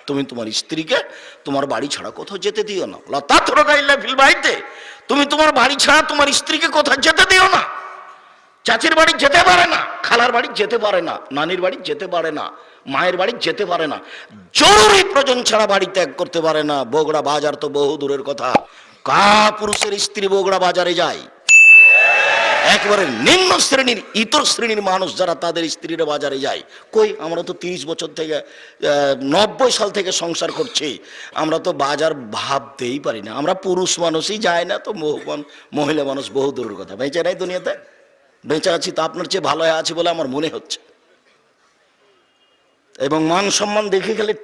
তুমি তোমার স্ত্রীকে তোমার বাড়ি ছাড়া কোথাও যেতে দিও না। লতা থরকাইল্লা ফিল বাড়িতে, তুমি তোমার বাড়ি ছাড়া তোমার স্ত্রীকে কোথাও যেতে দিও না। চাচির বাড়ি যেতে পারে না, খালার বাড়ি যেতে পারে না, নানির বাড়ি যেতে পারে না, মায়ের বাড়ি যেতে পারে না, জরুরি প্রয়োজন ছাড়া বাড়ি ত্যাগ করতে পারে না। বগুড়া বাজার তো বহু দূরের কথা, কা পুরুষের স্ত্রী বগুড়া বাজারে যায়? একেবারে নিম্ন শ্রেণীর, ইতর শ্রেণীর মানুষ যারা, তাদের স্ত্রীরা বাজারে যায়। কই, আমরা তো 30 বছর থেকে 90 সাল থেকে সংসার করছি, আমরা তো বাজার ভাবতেই পারি না। আমরা পুরুষ মানুষই যায় না, তো মহিলা মানুষ বহু দূরের কথা। বেঁচে নাই দুনিয়াতে? বেঁচে আছি তো আপনার চেয়ে ভালো আছে বলে আমার মনে হচ্ছে। এবং মান সম্মান দেখে খালি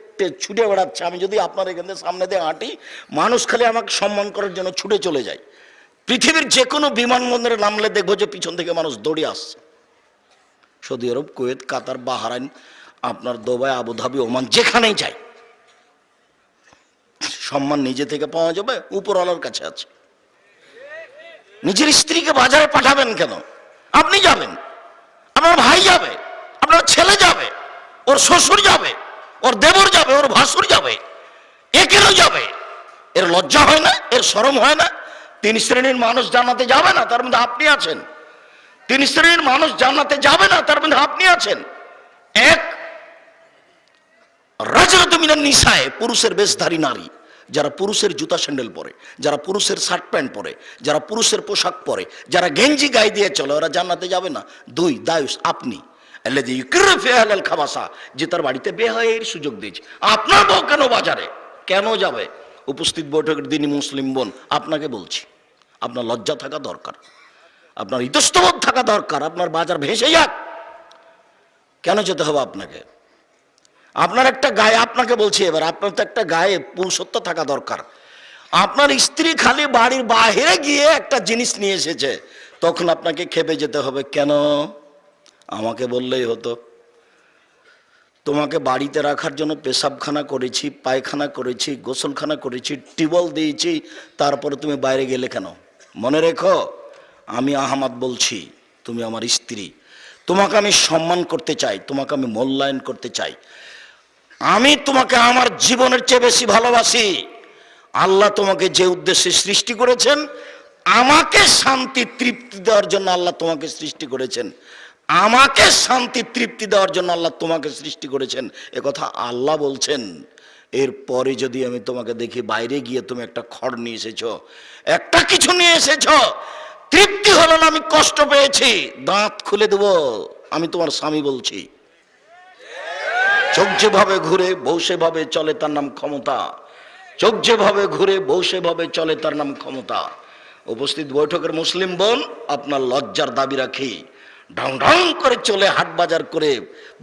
ছুটে বেড়াচ্ছে। আমি যদি আপনার এখানে সামনে দিয়ে হাঁটি, মানুষ খালি আমাকে সম্মান করার জন্য ছুটে চলে যায়। পৃথিবীর যে কোনো বিমানবন্দরে নামলে দেখবো যে পিছন থেকে মানুষ দৌড়ে আসছে। সৌদি আরব, কুয়েত, কাতার, বাহরাইন, আপনার দুবাই, আবুধাবি, ওমান, যেখানেই যাই সম্মান নিজে থেকে পাওয়া যাবে, উপরওয়ালার কাছে আছে। নিজের স্ত্রীকে বাজারে পাঠাবেন কেন? আপনি যাবেন, আপনার ভাই যাবে, আপনার ছেলে যাবে, ওর শ্বশুর যাবে, ওর দেবর যাবে, ওর ভাসুর যাবে, একেরও যাবে। এর লজ্জা হয় না? এর শরম হয় না? 3 শ্রেণীর মানুষ জান্নাতে যাবে না, তার মধ্যে আপনি আছেন। 3 শ্রেণীর মানুষ জান্নাতে যাবে না, তার মধ্যে আপনি আছেন। এক, রাজরাত মিনান নিসায়ে, পুরুষের বেশধারী নারী, যারা পুরুষের জুতা স্যান্ডেল পরে, যারা পুরুষের শার্ট প্যান্ট পরে, যারা পুরুষের পোশাক পরে, যারা গেঞ্জি গায়ে দিয়ে চলে, ওরা জান্নাতে যাবে না। 2, দায়ুস, আপনি যে তার বাড়িতে বেহায়ের সুযোগ দিয়েছে। আপনার বউ কেন বাজারে কেন যাবে? উপস্থিত বৈঠকের দিনই মুসলিম বোন, আপনাকে বলছি, আপনার লজ্জা থাকা দরকার, আপনার ইতস্তবোধ থাকা দরকার। আপনার বাজার ভেসে যাক, কেন যেতে হবে আপনাকে? আপনার একটা গায়ে, আপনাকে বলছি এবার, আপনার তো একটা গায়ে পুরুষত্ব থাকা দরকার। আপনার স্ত্রী খালি বাড়ির বাইরে গিয়ে একটা জিনিস নিয়ে এসেছে, তখন আপনাকে খেপে যেতে হবে। কেন? আমাকে বললেই হতো, তোমাকে বাড়িতে রাখার জন্য পেশাবখানা করেছি, পায়খানা করেছি, গোসলখানা করেছি, টিউবওয়েল দিয়েছি, তারপরে তুমি বাইরে গেলে কেন? মনে রেখো, আমি আহমদ বলছি, তুমি আমার স্ত্রী, তোমাকে আমি সম্মান করতে চাই, তোমাকে আমি মূল্যায়ন করতে চাই। আমি তোমাকে আমার জীবনের চেয়ে বেশি ভালোবাসি। আল্লাহ তোমাকে যে উদ্দেশ্যে সৃষ্টি করেছেন, আমাকে শান্তি তৃপ্তি দেওয়ার জন্য আল্লাহ তোমাকে সৃষ্টি করেছেন। আমাকে শান্তি তৃপ্তি দেওয়ার জন্য আল্লাহ তোমাকে সৃষ্টি করেছেন, এ কথা আল্লাহ বলছেন। এরপরে যদি আমি তোমাকে দেখি বাইরে গিয়ে তুমি একটা খড় নিয়ে এসেছো, একটা কিছু নিয়ে এসেছো, তৃপ্তি হলো না, আমি কষ্ট পেয়েছি, দাঁত খুলে দেব। আমি তোমার স্বামী বলছি। চোখ যেভাবে ঘুরে বউ সেভাবে চলে, তার নাম ক্ষমতা। চোখ যেভাবে ঘুরে বউ সেভাবে চলে, তার নাম ক্ষমতা। উপস্থিত বৈঠকের মুসলিম বোন, আপনার লজ্জার দাবি রাখি। ঢং ঢং করে চলে হাট বাজার করে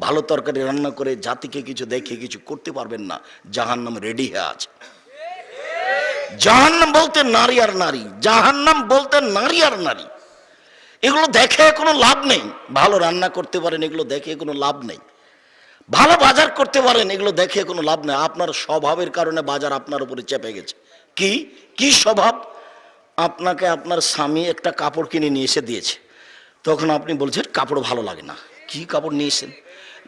ভালো তরকারি রান্না করে জাতিকে কিছু দেখে কিছু করতে পারবেন না। জাহান্নাম রেডি হয়ে আছে। জাহান্নাম বলতে নারী আর নারী, জাহান্নাম বলতে নারী আর নারী। এগুলো দেখে কোনো লাভ নেই। ভালো রান্না করতে পারেন, এগুলো দেখে কোনো লাভ নেই। ভালো বাজার করতে পারেন, এগুলো দেখে কোনো লাভ নেই। আপনার স্বভাবের কারণে বাজার আপনার উপরে চেপে গেছে। কি কি স্বভাব? আপনাকে আপনার স্বামী একটা কাপড় কিনে নিয়ে এসে দিয়েছে, তখন আপনি বলছেন কাপড় ভালো লাগে না। কি কাপড় নিয়েছেন?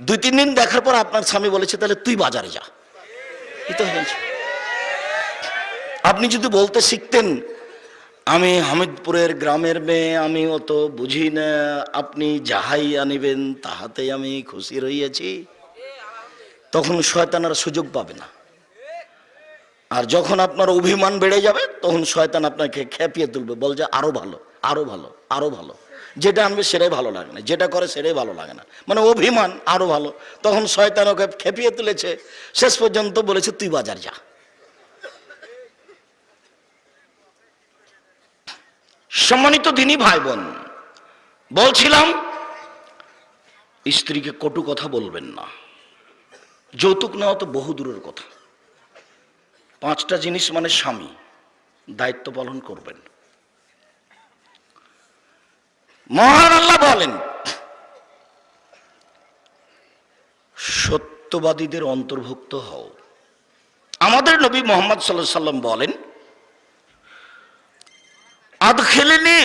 2-3 দিন দেখার পর আপনার স্বামী বলেছে তাহলে তুই বাজারে যা। এটা হয়েছে। আপনি যদি বলতে শিখতেন আমি হামিদপুরের গ্রামের মেয়ে, আমি অত বুঝি না, আপনি যাহাই আনিবেন তাহাতেই আমি খুশি রইয়াছি, তখন শয়তানের সুযোগ পাবে না। আর যখন আপনার অভিমান বেড়ে যাবে, তখন শয়তান আপনাকে খেপিয়ে তুলবে, বল যে আরো ভালো, আরো ভালো, আরো ভালো। যেটা আনবে সেটাই ভালো লাগে না, যেটা করে সেটাই ভালো লাগে না, মানে অভিমান আরো ভালো। তখন শয়তান ওকে খেপিয়ে তুলেছে, শেষ পর্যন্ত বলেছে তুই বাজার যা। সম্মানিত দিনী ভাই বোন, বলছিলাম স্ত্রীকে কটু কথা বলবেন না। যৌতুক নেওয়া তো বহু দূরের কথা। 5টা জিনিস মানে স্বামী দায়িত্ব পালন করবেন। মহান আল্লাহ বলেন, সত্যবাদীদের অন্তর্ভুক্ত হও। আমাদের নবী মুহাম্মদ সাল্লাল্লাহু আলাইহি সাল্লাম বলেন, আদখিলনি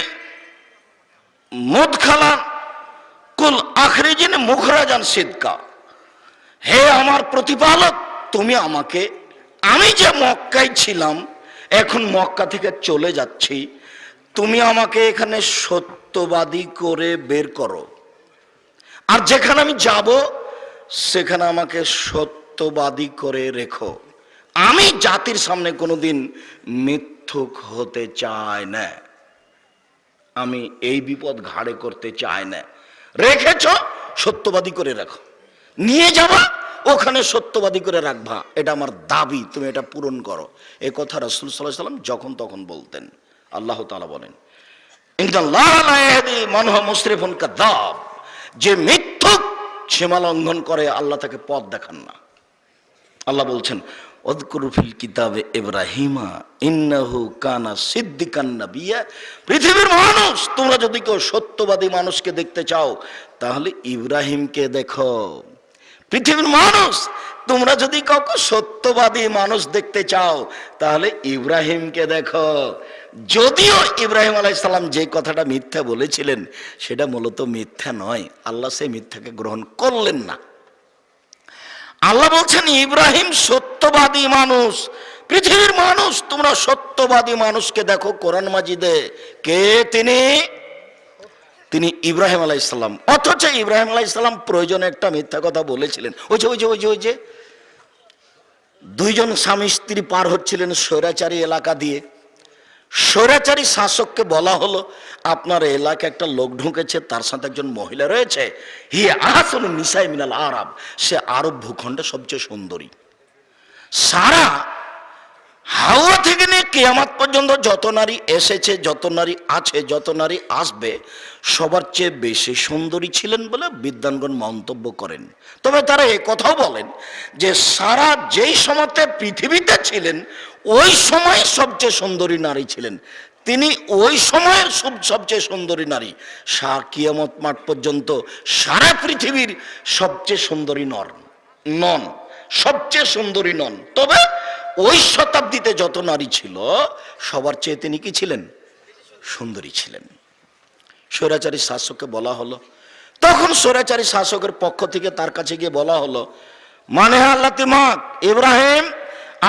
মুদখালা কুল আখরিজিন মুখরাজান সিদকা। হে আমার প্রতিপালক, তুমি আমাকে, আমি যে মক্কায় ছিলাম এখন মক্কা থেকে চলে যাচ্ছি, তুমি আমাকে এখানে সত্যবাদী করে বের করো, আর যেখানে আমি যাব সেখানে আমাকে সত্যবাদী করে রেখো। আমি জাতির সামনে কোনোদিন মিথ্যুক হতে চাই না, আমি এই বিপদ ঘাড়ে করতে চাই না। রেখেছ, সত্যবাদী করে রাখো, নিয়ে যাবা ওখানে সত্যবাদী করে রাখবা, এটা আমার দাবি, তুমি এটা পূরণ করো। এই কথা রাসূল সাল্লাল্লাহু আলাইহি ওয়াসাল্লাম যখন তখন বলতেন। আল্লাহ তাআলা বলেন, ইন্নাল্লাহ লা ইয়াহদি মান হুয়া মুসরিফুন কাযাব, যে মিথ্যুক সীমা লঙ্ঘন করে আল্লাহ তাকে পথ দেখান না। আল্লাহ বলছেন, উযকুরু ফিল কিতাবে ইব্রাহিমা ইন্নাহু কানা সিদ্দিকান নাবিয়্যা। পৃথিবীর মানুষ, তোমরা যদি কেউ সত্যবাদী মানুষকে দেখতে চাও তাহলে ইব্রাহিমকে দেখো। পৃথিবীর মানুষ, তোমরা যদি কাউকে সত্যবাদী মানুষ দেখতে চাও তাহলে ইব্রাহিমকে দেখো। যদিও ইব্রাহিম আলাইহিস সালাম যে কথাটা মিথ্যা বলেছিলেন সেটা মূলত মিথ্যা নয়, আল্লাহ সেই মিথ্যাকে গ্রহণ করলেন না। আল্লাহ বলছেন ইব্রাহিম সত্যবাদী মানুষ। পৃথিবীর মানুষ, তোমরা সত্যবাদী মানুষকে দেখো কোরআন মাজিদে। কে তিনি? তিনি ইব্রাহিম আলাইহিস সালাম। অথচ ইব্রাহিম আলাইহিস সালাম প্রয়োজনে একটা মিথ্যা কথা বলেছিলেন। ওই যে দুইজন স্বামী স্ত্রী পার হচ্ছিলেন স্বৈরাচারী এলাকা দিয়ে। স্বৈরাচারী শাসককে বলা হলো, আপনার এলাকায় একটা লোক ঢুকেছে, তার সাথে একজন মহিলা রয়েছে, হিয়া আহসানুন নিসাই মিনাল আরব, সে আরব ভূখণ্ডে সবচেয়ে সুন্দরী। সারা হাওয়া থেকে নিয়ে কিয়ামত পর্যন্ত যত নারী এসেছে, যত নারী আছে, যত নারী আসবে, সবার চেয়ে বেশি সুন্দরী ছিলেন বলে বিদ্বানগণ মন্তব্য করেন। তবে তারা এ কথাও বলেন যে সারা যেই সময়তে পৃথিবীতে ছিলেন ওই সময়ে সবচেয়ে সুন্দরী নারী ছিলেন তিনি, ওই সময়ের সবচেয়ে সুন্দরী নারী। কিয়ামত মাঠ পর্যন্ত সারা পৃথিবীর সবচেয়ে সুন্দরী নন, সবচেয়ে সুন্দরী নন। তবে ওই শতাব্দীতে যত নারী ছিল সবার চেয়ে তিনি কি ছিলেন? সুন্দরী ছিলেন। স্বৈরাচারী শাসককে বলা হলো, তখন স্বৈরাচারী শাসকের পক্ষ থেকে তার কাছে গিয়ে বলা হলো, মানে আল্লাহ তিমাক ইব্রাহিম,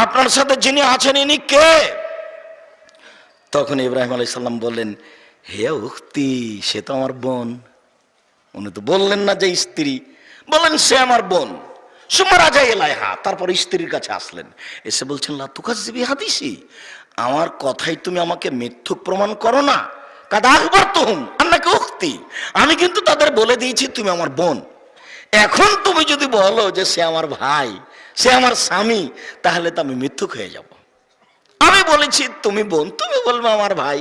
আপনার সাথে যিনি আছেন ইনি কে? তখন ইব্রাহিম আলাইহিস সালাম বললেন, হে উখতি, সে তো আমার বোন। উনি তো বললেন না যে স্ত্রী, বললেন সে আমার বোন। সুমারাজা এলাইহা, তারপর স্ত্রীর কাছে আসলেন, এসে বলছেন, লা তুকাজ্জিবি হাদিসি, আমার কথাই তুমি আমাকে মিথ্যুক প্রমাণ করো না। কাদা আখবারতুহুম আন্নাকা উখতি, আমি কিন্তু তাদের বলে দিয়েছি তুমি আমার বোন। এখন তুমি যদি বলো যে সে আমার ভাই, সে আমার স্বামী, তাহলে তো আমি মিথ্যুক হয়ে যাব। আমি বলেছি তুমি বোন, তুমি বলবে আমার ভাই।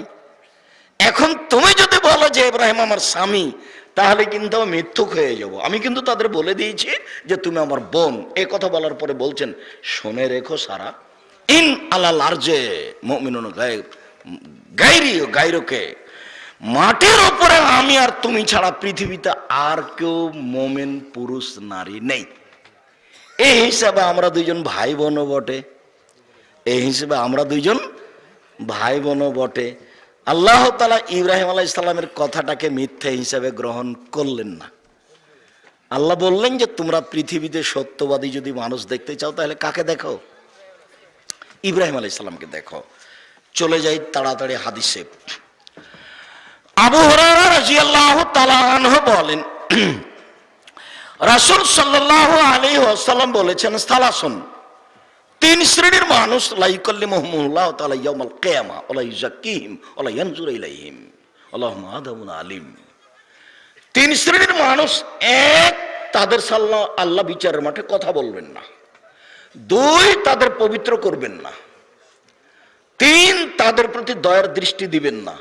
এখন তুমি যদি বলো যে ইব্রাহিম আমার স্বামী, তাহলে কিন্তু মিথ্যুক হয়ে যাব। আমি কিন্তু তাদের বলে দিয়েছি যে তুমি আমার বোন। এই কথা বলার পরে বলছেন, শুনে রেখো সারা, ইন আলাল আরজে মুমিনুন গায়রুকে, মাটির উপরে আমি আর তুমি ছাড়া পৃথিবীতে আর কেউ মুমিন পুরুষ নারী নেই। এই হিসাবে আমরা দুইজন ভাই বোনও বটে, এই হিসেবে আমরা দুইজন ভাই বোনও বটে। আল্লাহ তাআলা ইব্রাহিম আলাইহিস সালামের কথাটাকে মিথ্যা হিসাবে গ্রহণ করলেন না। আল্লাহ বললেন যে তোমরা পৃথিবীতে সত্যবাদী যদি মানুষ দেখতে চাও তাহলে কাকে দেখো? ইব্রাহিম আলাইহিস সালামকে দেখো। চলে যাই তাড়াতাড়ি হাদিসে। আবু হুরায়রা রাদিয়াল্লাহু তাআলা আনহু বলেন, রাসূল সাল্লাল্লাহু আলাইহি ওয়াসাল্লাম বলেছেন, সালাসুন, তিন শ্রেণীর মানুষ, লা ইউকাল্লিমুহুমুল্লাহু তাআলা ইয়াউমাল কিয়ামা ওয়া লা ইউযাক্কিহিম ওয়া লা ইয়ানজুরু ইলাইহিম আল্লাহুম্মা আদামুন আলিম। তিন শ্রেণীর মানুষ, এক, তাদের আল্লাহ বিচারের মাঠে কথা বলবেন না। দুই, তাদের পবিত্র করবেন না। তিন, তাদের প্রতি দয়ার দৃষ্টি দিবেন না।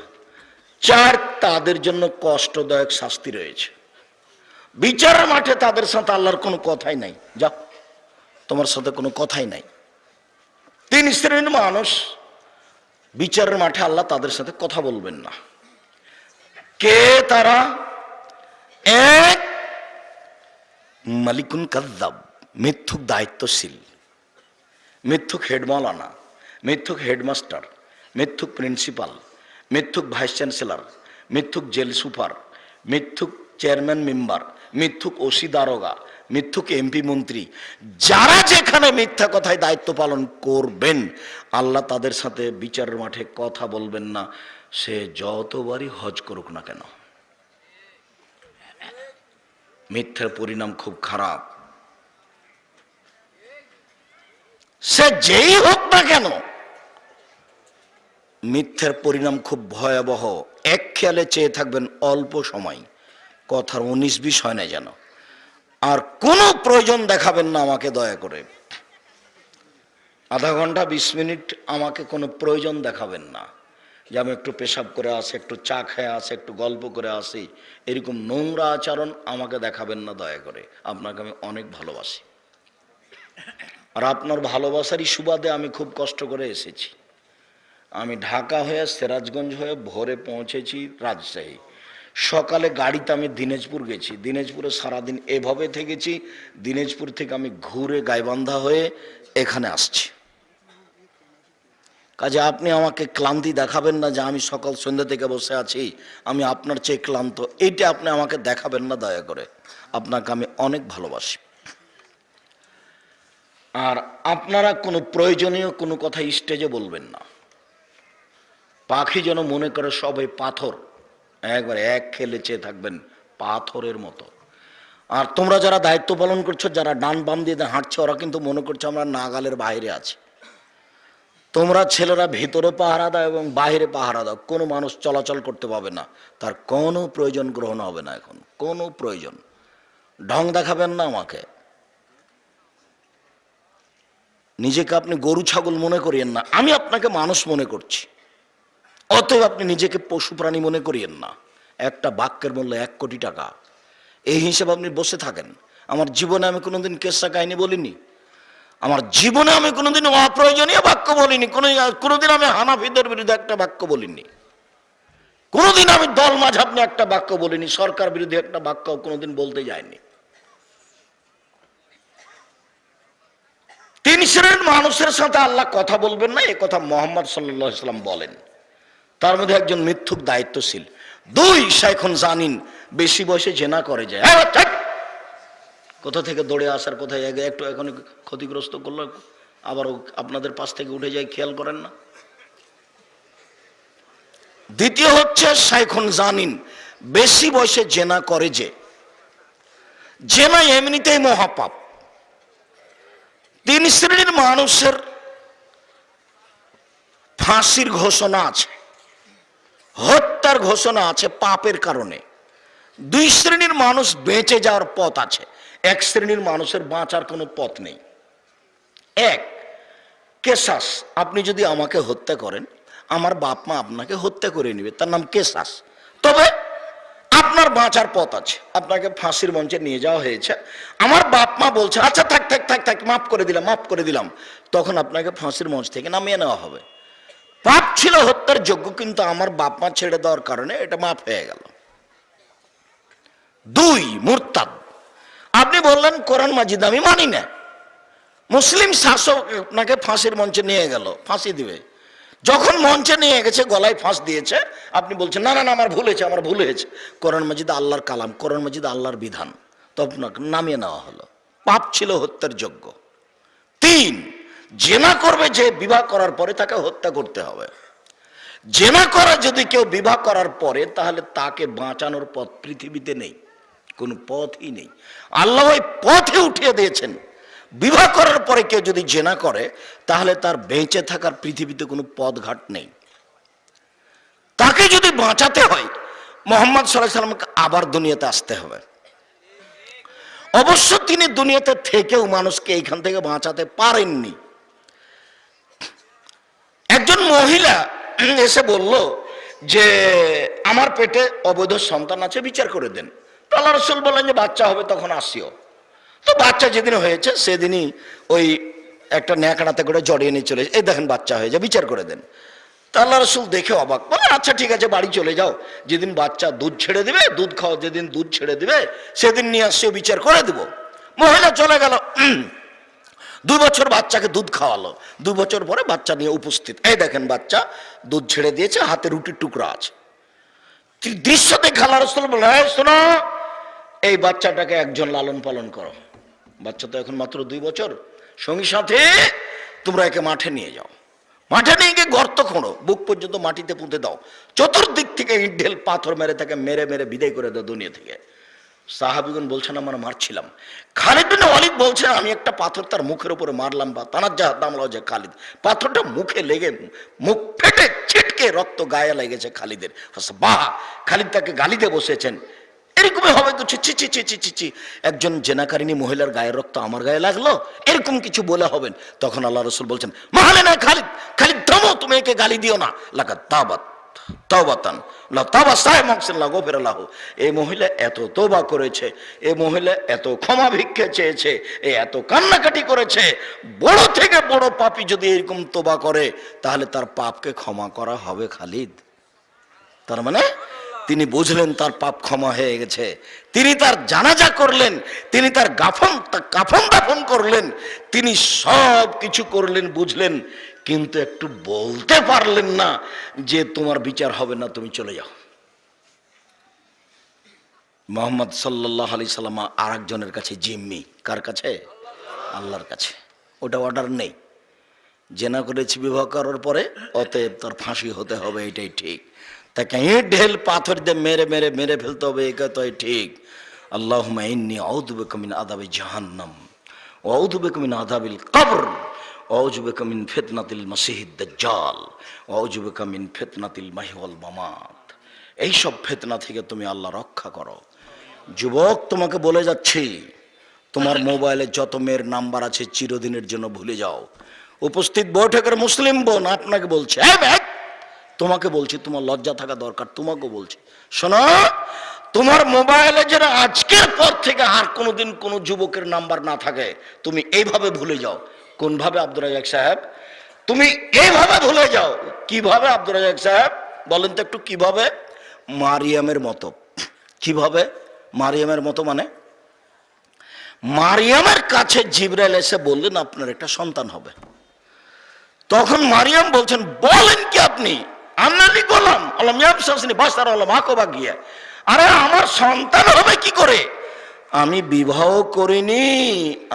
চার, তাদের জন্য কষ্টদায়ক শাস্তি রয়েছে। বিচারের মাঠে তাদের সাথে আল্লাহর কোনো কথাই নাই, যাও তোমার সাথে কোনো কথাই নাই। তিন শ্রেণীর মানুষ, বিচারের মাঠে আল্লাহ তাদের সাথে কথা বলবেন না। কে তারা? এক, মালিকুন কাযযাব, মিথ্যুক দায়িত্বশীল, মিথ্যুক হেডমাওলানা, মিথ্যুক হেডমাস্টার, মিথ্যুক প্রিন্সিপাল, মিথ্যুক ভাইস চ্যান্সেলর, মিথ্যুক জেল সুপার, মিথ্যুক চেয়ারম্যান মেম্বার, মিথ্যুক ওসি দারোগা, মিথ্যুক এমপি মন্ত্রী, যারা যেখানে মিথ্যা কথায় দায়িত্ব পালন করবেন, আল্লাহ তাদের সাথে বিচারের মাঠে কথা বলবেন না, সে যতবারই হজ করুক না কেন। মিথ্যার পরিণাম খুব খারাপ, সে যেই হোক না কেন মিথ্যার পরিণাম খুব ভয়াবহ। এক খেয়ালে চেয়ে থাকবেন অল্প সময়, কথার 19-20 হয় না যেন। আর কোনো প্রয়োজন দেখাবেন না আমাকে, দয়া করে আধা ঘন্টা 20 মিনিট আমাকে কোনো প্রয়োজন দেখাবেন না যে আমি একটু পেশাব করে আসি, একটু চা খেয়ে আসি, একটু গল্প করে আসি, এরকম নোংরা আচরণ আমাকে দেখাবেন না দয়া করে। আপনাকে আমি অনেক ভালোবাসি, আর আপনার ভালোবাসারই সুবাদে আমি খুব কষ্ট করে এসেছি। আমি ঢাকা হয়ে সিরাজগঞ্জ হয়ে ভোরে পৌঁছেছি রাজশাহী, সকালে গাড়িতে আমি দিনাজপুর গেছি, দিনাজপুরে সারাদিন এভাবে থেকেছি, দিনাজপুর থেকে আমি ঘুরে গাইবান্ধা হয়ে এখানে আসছি। কাজে আপনি আমাকে ক্লান্তি দেখাবেন না যে আমি সকাল সন্ধ্যা থেকে বসে আছি, আমি আপনার চেয়ে ক্লান্ত, এইটা আপনি আমাকে দেখাবেন না দয়া করে। আপনাকে আমি অনেক ভালোবাসি। আর আপনারা কোনো প্রয়োজনীয় কোনো কথা স্টেজে বলবেন না। পাখি যেন মনে করে সবাই পাথর, একবার এক খেলে চেয়ে থাকবেন পাথরের মতো। আর তোমরা যারা দায়িত্ব পালন করছো, যারা ডান বাম দিয়ে হাঁটছে, ওরা কিন্তু মনে করছে আমরা নাগালের বাইরে আছি। তোমরা ছেলেরা ভিতরে পাহারা দাও এবং বাইরে পাহারা দাও, কোনো মানুষ চলাচল করতে পাবে না, তার কোনো প্রয়োজন গ্রহণ হবে না। এখন কোনো প্রয়োজন ঢং দেখাবেন না আমাকে। নিজেকে আপনি গরু ছাগল মনে করিয়েন না, আমি আপনাকে মানুষ মনে করছি, অতএব আপনি নিজেকে পশু প্রাণী মনে করিয়েন না। একটা বাক্যের মূল্য 1 কোটি টাকা, এই হিসেবে আপনি বসে থাকেন। আমার জীবনে আমি কোনোদিন কেসা কাহিনী বলিনি, আমার জীবনে আমি কোনোদিন অপ্রয়োজনীয় বাক্য বলিনি, কোনোদিন আমি হানাফিদের বিরুদ্ধে একটা বাক্য বলিনি, কোনোদিন আমি দল মাঝাব নিয়ে একটা বাক্য বলিনি, সরকার বিরুদ্ধে একটা বাক্য কোনোদিন বলতে যায়নি। 3 শ্রেণীর মানুষের সাথে আল্লাহ কথা বলবেন না, এ কথা মুহাম্মদ সাল্লাল্লাহু আলাইহি ওয়াসাল্লাম বলেন। তার মধ্যে একজন মিথ্যুক দায়িত্বশীল, 2 শাইখুন জানিন, বেশি বয়সে জেনা করে যায়। কোথা থেকে দৌড়ে আসার কোথায় একটু এখন ক্ষতিগ্রস্ত করলো, আবার আপনাদের পাশ থেকে উঠে যায়, খেয়াল করেন না। দ্বিতীয় হচ্ছে শাইখুন জানিন, বেশি বয়সে জেনা করে যে, জেনা এমনিতেই মহাপাপ। 3 শ্রেণীর মানুষের ফাঁসির ঘোষণা আছে, হত্যার ঘোষণা আছে পাপের কারণে। 2 শ্রেণীর মানুষ বেঁচে যাওয়ার পথ আছে, 1 শ্রেণীর মানুষের বাঁচার কোনো পথ নেই। 1 কেসাস, আপনি যদি আমাকে হত্যা করেন, আমার বাপ মা আপনাকে হত্যা করে নেবে, তার নাম কেসাস। তবে আপনার বাঁচার পথ আছে, আপনাকে ফাঁসির মঞ্চে নিয়ে যাওয়া হয়েছে, আমার বাপ মা বলছে আচ্ছা থাক থাক থাক থাক, মাফ করে দিলাম মাফ করে দিলাম, তখন আপনাকে ফাঁসির মঞ্চ থেকে নামিয়ে নেওয়া হবে। পাপ ছিল হত্যার যোগ্য, কিন্তু আমার বাপ মা ছেড়ে দেওয়ার কারণে এটা মাফ হয়ে গেল। 2 মুরতাদ, আপনি বললেন কোরআন মাজিদ আমি মানি না, মুসলিম শাসক আপনাকে ফাঁসির মঞ্চে নিয়ে গেল, ফাঁসি দিবে, যখন মঞ্চে নিয়ে গেছে গলায় ফাঁস দিয়েছে, আপনি বলছেন না না না আমার ভুল হয়েছে, আমার ভুল হয়েছে। কোরআন মাজিদ আল্লাহর কালাম, কোরআন মাজিদ আল্লাহর বিধান, তো আপনাকে নামিয়ে নেওয়া হলো, পাপ ছিল হত্যার যোগ্য। 3 জেনা করবে যে, বিবাহ করার পরে তাকে হত্যা করতে হবে। জেনা করা যদি কেউ বিবাহ করার পরে, তাহলে তাকে বাঁচানোর পথ পৃথিবীতে নেই, কোনো পথই নেই। আল্লাহ ওই পথে উঠিয়ে দিয়েছেন, বিবাহ করার পরে কেউ যদি জেনা করে, তাহলে তার বেঁচে থাকার পৃথিবীতে কোনো পথঘাট নেই। তাকে যদি বাঁচাতে হয়, মুহাম্মদ সাল্লাল্লাহু আলাইহি ওয়াসাল্লামকে আবার দুনিয়াতে আসতে হবে। অবশ্য তিনি দুনিয়াতে থেকেও মানুষকে এইখান থেকে বাঁচাতে পারেননি। একজন মহিলা এসে বলল যে আমার পেটে অবৈধ সন্তান আছে, বিচার করে দেন। আল্লাহ রাসূল বললেন যে বাচ্চা হবে তখন আসিও। তো বাচ্চা যেদিন হয়েছে সেদিনই ওই একটা ন্যাকড়াতে করে জড়িয়ে নিয়ে চলে, এই দেখেন বাচ্চা হয়েছে, বিচার করে দেন। তা আল্লাহ রাসূল দেখে অবাক, বলে আচ্ছা ঠিক আছে বাড়ি চলে যাও, যেদিন বাচ্চা দুধ ছেড়ে দিবে, দুধ খাও, যেদিন দুধ ছেড়ে দিবে সেদিন নিয়ে আসিও, বিচার করে দেব। মহিলা চলে গেল, 2 বছর বাচ্চাকে দুধ খাওয়ালো, 2 বছর পরে বাচ্চা নিয়ে উপস্থিত, এই দেখেন বাচ্চা দুধ ছেড়ে দিয়েছে, হাতে রুটির টুকরা আছে। দৃশ্য দেখে আল্লাহ রাসূল বললেন, শোনো, এই বাচ্চাটাকে একজন লালন পালন করো। বাচ্চা তো এখন মাত্র 2 বছর। সঙ্গী সাথে তোমরা একে মাঠে নিয়ে যাও, মাঠে নিয়ে গিয়ে গর্ত খোঁড়ো, বুক পর্যন্ত মাটিতে পুঁতে দাও, চতুর্দিক থেকে ইট ঢেল পাথর মেরে তাকে মেরে মেরে বিদায় করে দাও দুনিয়া থেকে। সাহাবীগণ বলছেন আমরা মারছিলাম। খালিদ বিন ওয়ালিদ বলছেন আমি একটা পাথর তার মুখের উপরে মারলাম, বা তানাজ্জাহ দামলাও যে খালিদ, পাথরটা মুখে লেগে মুখ ফেটে ছিটকে রক্ত গায়ে লেগেছে খালিদের। বাহ! খালিদ তাকে গালিতে বসেছেন, এরকমই হবে কিছু, চি চি চি চি চি চি, একজন জেনাকারিনী মহিলার গায়ের রক্ত আমার গায়ে লাগলো, এরকম কিছু বলে হবেন। তখন আল্লাহ রাসূল বলছেন মাহালে না খালিদ, খালিদ থামো, তুমি একে গালি দিও না। লাকাত তাবাত তাওবাতান লা তাওবা সাইমাকসিন লা গফিরাল্লাহু, এই মহিলা এত তওবা করেছে, এই মহিলা এত ক্ষমা ভিক্ষা চেয়েছে, এই এত কান্নাকাটি করেছে, বড় থেকে বড় পাপী যদি এরকম তওবা করে তাহলে তার পাপকে ক্ষমা করা হবে খালিদ। তার মানে তিনি বুঝলেন তার পাপ ক্ষমা হয়ে গেছে, তিনি তার জানাজা করলেন, তিনি তার কাফন দাফন করলেন, তিনি সব কিছু করলেন, বুঝলেন, কিন্তু একটু বলতে পারলেন না যে তোমার বিচার হবে না, তুমি চলে যাও। মুহাম্মদ সাল্লাল্লাহু আলাইহি সাল্লাম আর একজনের কাছে জিম্মি, কার কাছে? আল্লাহর কাছে। ওটা অর্ডার নেই, জেনা করেছি বিবাহ করার পরে, অতএব তার ফাঁসি হতে হবে, এটাই ঠিক। তাকে ইট ঢেল পাথর দিয়ে মেরে মেরে মেরে ফেলতে হবে, এটাই ঠিক। আল্লাহুম্মা ইন্নী আউযু বিকা মিন আযাবি জাহান্নাম ওয়া আউযু বিকা মিন আযাবিল কবর ওয়া আউযু বিকা মিন ফিতনাতিল মাসিহিদ দাজ্জাল ওয়া আউযু বিকা মিন ফিতনাতিল মাহইয়া ওয়াল মামাত। এই সব ফিতনা থেকে তুমি আল্লাহ রক্ষা করো। যুবক, তোমাকে বলে যাচ্ছি, তোমার মোবাইলে যত মেয়ের নাম্বার আছে চিরদিনের জন্য ভুলে যাও। উপস্থিত বৈঠকের মুসলিম বোন আপনাকে বলছে, তোমাকে বলছি, তোমার লজ্জা থাকা দরকার, তোমাকে বলছি, শোনো, তোমার মোবাইলে যেন আজকের পর থেকে আর কোনোদিন কোনো যুবকের নাম্বার না থাকে, তুমি এইভাবে ভুলে যাও। কোন ভাবে আব্দুর রাজ্জাক সাহেব? তুমি এইভাবে ভুলে যাও। কিভাবে আব্দুর রাজ্জাক সাহেব বলেন তো একটু, কিভাবে? মারিয়ামের মতো। কিভাবে মারিয়ামের মতো? মানে মারিয়ামের কাছে জিবরাইল এসে বললেন আপনার একটা সন্তান হবে। তখন মারিয়াম বলছেন বলেন কি আপনি? আন্নালি গোলাম আলম ইয়াবসাসনি বাসার আলম আকবা গিয়া, আরে আমার সন্তান হবে কি করে? আমি বিবাহ করিনি,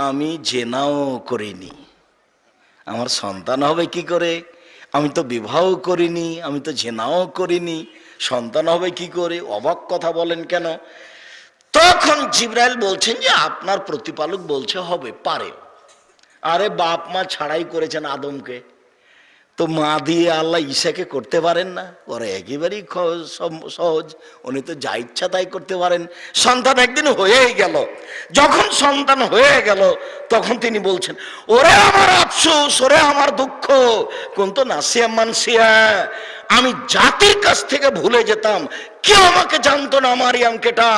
আমি জেনাও করিনি, আমার সন্তান হবে কি করে? আমি তো বিবাহ করিনি, আমি তো জেনাও করিনি, সন্তান হবে কি করে? অবাক কথা বলেন কেন? তখন জিবরাইল বলছেন যে আপনার প্রতিপালক বলছে হবে, পারে। আরে বাপ মা ছাড়াই করেছেন আদমকে, তো মা দিয়ে আল্লাহ ঈসাকে করতে পারেন না? ওরা একেবারেই সহজ, উনি তো যা ইচ্ছা তাই করতে পারেন। সন্তান একদিন হয়েই গেল। যখন সন্তান হয়ে গেল তখন তিনি বলছেন ওরে আমার আফসোস, ওরে আমার দুঃখ, কোন তো নাসিয়া মানসিয়া, আমি জাতির কাছ থেকে ভুলে যেতাম, কেউ আমাকে জানতো না মারিয়াম কেটা,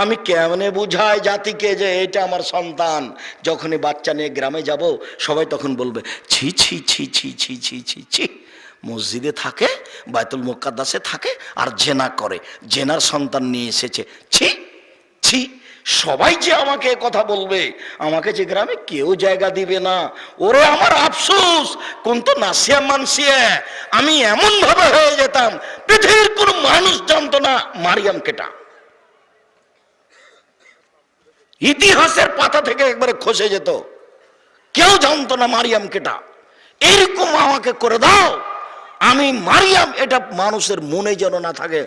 আমি কেমনে বুঝাই জাতিকে যে এটা আমার সন্তান। যখনই বাচ্চা নিয়ে গ্রামে যাব সবাই তখন বলবে ছি ছি ছি ছি ছি ছি ছি ছি, মসজিদে থাকে, বাইতুল মুকাদ্দাসে থাকে আর জেনা করে, জেনার সন্তান নিয়ে এসেছে, ছি ছি। সবাই যে আমাকে কথা বলবে, আমাকে যে গ্রামে কেউ জায়গা দিবে না, ওরে আমার আফসোস, কোন তো নাসিয়া মানসিয়া, আমি এমন ভাবে হয়ে যেতাম পৃথিবীর কোন মানুষ জানতো না মারিয়াম কেটা। ইতিহাসের পাতা থেকে একবারে খসে যেত, কেউ জানতো না মারিয়াম কেটা। এরকম আমাকে করে দাও, আমি মারিয়াম, এটা মানুষের মনে যেন না থাকে।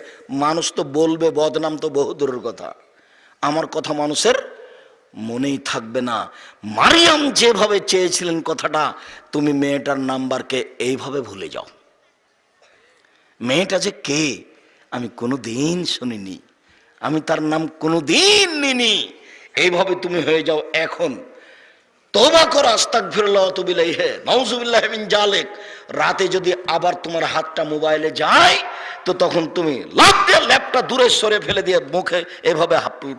মানুষ তো বলবে, বদনাম তো বহু দূরের কথা, আমার কথা মানুষের মনেই থাকবে না। মারিয়াম যেভাবে চেয়েছিলেন কথাটা, তুমি মেয়েটার নাম্বারকে এইভাবে ভুলে যাও। মেয়েটা যে কে আমি কোনোদিন শুনিনি, আমি তার নাম কোনোদিন নিনি, এইভাবে তুমি হয়ে যাও। এখন তওবা করো, আস্তাগফিরুল্লাহ ওয়া আতুবু ইলাইহি, নাউযুবিল্লাহি মিন জালিক। রাতে যদি আবার তোমার হাতটা মোবাইলে যায় তো তখন তুমি লাফ দিয়ে ল্যাপটা দূরে সরে ফেলে দিয়ে মুখে এভাবে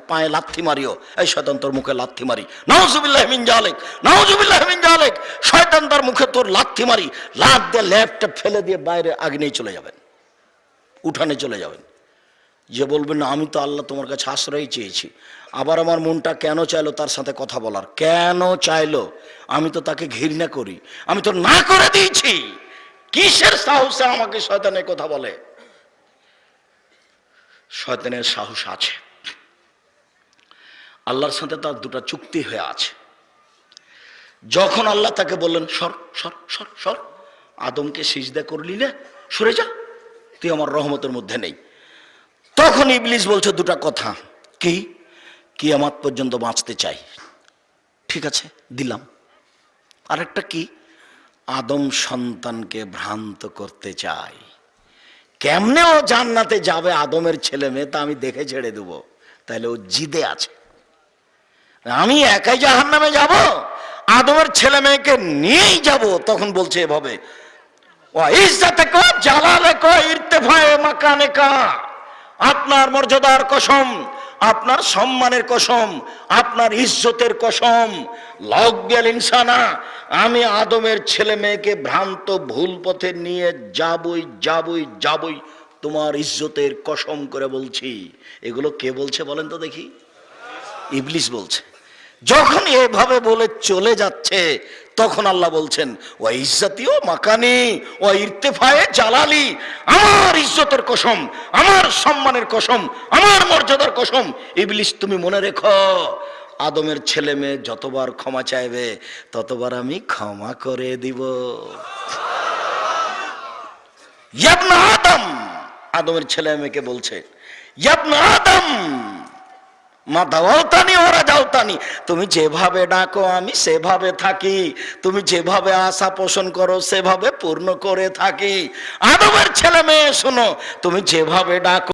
পায়ে লাথি মারিও, এই শয়তান তোর মুখে লাথি মারি, নাউযুবিল্লাহি মিন জালিক, নাউযুবিল্লাহি মিন জালিক, শয়তান তার মুখে তোর লাথি মারি। লাফ দিয়ে ল্যাপটা ফেলে দিয়ে বাইরে আগ্নেয় চলে যাবেন, উঠানে চলে যাবেন। যে বলবেন না আমি তো আল্লাহ তোমার কাছে আশ্রয় চেয়েছি, আবার আমার মনটা কেন চাইলো তার সাথে কথা বলার, কেন চাইলো? আমি তো তাকে ঘৃণা করি, আমি তো না করে দিয়েছি, কিসের সাহসে আমাকে শয়তানের কথা বলে? শয়তানের সাহস আছে, আল্লাহর সাথে তার দুটো চুক্তি হয়ে আছে। যখন আল্লাহ তাকে বললেন সর সর সর সর, আদমকে সিজদা করলি না, সরে যা, তুই আমার রহমতের মধ্যে নেই। তখন ইবলিস বলছে দুটা কথা, কি কিয়ামত পর্যন্ত বাঁচতে চাই, ঠিক আছে দিলাম। আরেকটা কি, আদম সন্তানকে ভ্রান্ত করতে চাই, কেমনে ও জান্নাতে যাবে আদমের ছেলে মেয়ে তা আমি দেখে ছেড়ে দেবো। তাহলে ও জিদে আছে, আমি একাই জাহান্নামে যাব, আদমের ছেলে মেয়েকে নিয়েই যাব। তখন বলছে এভাবে, ও ইজ্জতেকা জালালেকা ইরতিফায়ে মাকানেকা, আপনার মর্যাদার কসম, আপনার সম্মানের কসম, আপনার ইজ্জতের কসম, লাউবিয়াল ইনসানা, আমি আদমের ছেলে মেয়েকে ভ্রান্ত ভুল পথে নিয়ে যাবই যাবই যাবই, তোমার ইজ্জতের কসম করে বলছি। এগুলো কে বলছে বলেন তো দেখি? ইবলিস বলছে। যখন এভাবে বলে চলে যাচ্ছে তখন আল্লাহ বলছেন, ও ইজ্জতিও মাকানি ও ইরতিফায়ে জালালি, আমার ইজ্জতের কসম, আমার সম্মানের কসম, আমার মর্যাদার কসম, ইবলিস তুমি মনে রেখো, আদমের ছেলে মেয়ে যতবার ক্ষমা চাইবে ততবার আমি ক্ষমা করে দিব। ইয়াবনা আদম, আদমের ছেলে মেয়েকে বলছে, ইয়াবনা আদম মা দাওয়াতানি ওরা যাওতানি, তুমি যেভাবে ডাকো আমি সেভাবে থাকি, তুমি যেভাবে আশা পোষণ করো সেভাবে পূর্ণ করে থাকি। আদমের ছেলে মেয়ে শোনো, তুমি যেভাবে ডাকো